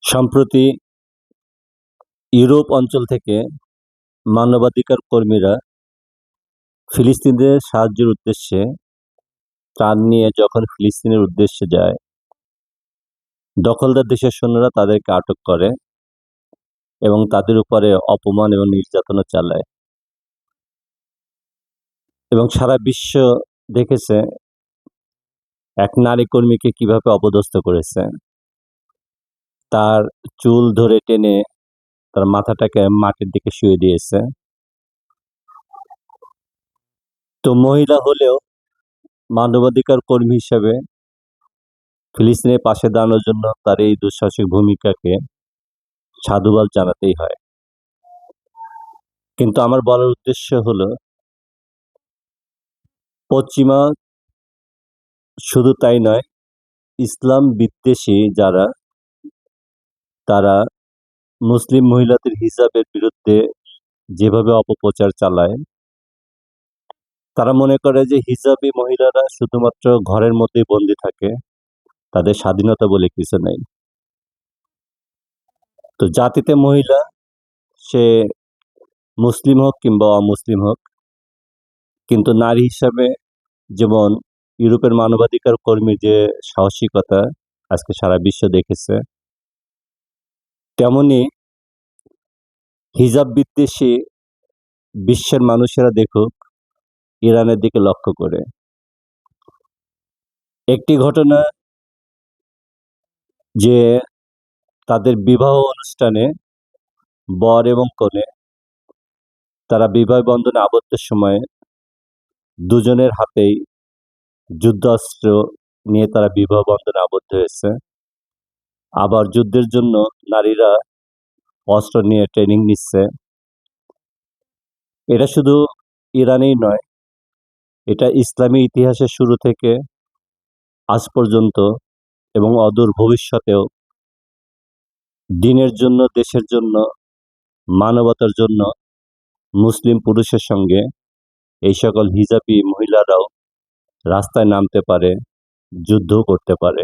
সম্প্রতি ইউরোপ অঞ্চল থেকে মানবাধিকার কর্মীরা ফিলিস্তিনিদের সাহায্যের উদ্দেশ্যে ত্রাণ নিয়ে যখন ফিলিস্তিনের উদ্দেশ্যে যায়, দখলদার দেশের সৈন্যরা তাদেরকে আটক করে এবং তাদের উপরে অপমান এবং নির্যাতনা চালায়। এবং সারা বিশ্ব দেখেছে এক নারী কর্মীকে কিভাবে অপদস্থ করেছে। তার চুল ধরে টেনে তার মাথাটাকে মাটির দিকে শুইয়ে দিয়েছে। তো মহিলা হলেও মানবাধিকার কর্মী হিসেবে ফিলিস্তিনের পাশে দাঁড়ানোর জন্য তার এই দুঃসাহসিক ভূমিকাকে সাধুবাদ জানাতেই হয়। কিন্তু আমার বলার উদ্দেশ্য হলো, পশ্চিমা শুধু তাই নয়, ইসলাম বিদ্বেষী যারা, তারা মুসলিম মহিলাদের হিজাবের বিরুদ্ধে যেভাবে অপপ্রচার চালায়, তারা মনে করে যে হিজাবি মহিলারা শুধুমাত্র ঘরের মধ্যেই বন্দী থাকে, তাদের স্বাধীনতা বলে কিছু নেই। তো জাতিতে মহিলা, সে মুসলিম হোক কিংবা অমুসলিম হোক, কিন্তু নারী হিসাবে যেমন ইউরোপের মানবাধিকার কর্মীর যে সাহসিকতা আজকে সারা বিশ্ব দেখেছে, তেমনি হিজাব বিদ্বেষী বিশ্বের মানুষেরা দেখুক ইরানের দিকে লক্ষ্য করে। একটি ঘটনা, যে তাদের বিবাহ অনুষ্ঠানে বর এবং কনে তারা বিবাহ বন্ধনে আবদ্ধের সময় দুজনের হাতেই যুদ্ধাস্ত্র নিয়ে তারা বিবাহ বন্ধনে আবদ্ধ হয়েছে। আবার যুদ্ধের জন্য নারীরা অস্ত্র নিয়ে ট্রেনিং নিচ্ছে। এটা শুধু ইরানেই নয়, এটা ইসলামী ইতিহাসের শুরু থেকে আজ পর্যন্ত এবং অদূর ভবিষ্যতেও দিনের জন্য, দেশের জন্য, মানবতার জন্য মুসলিম পুরুষের সঙ্গে এই সকল হিজাবি মহিলারাও রাস্তায় নামতে পারে, যুদ্ধও করতে পারে।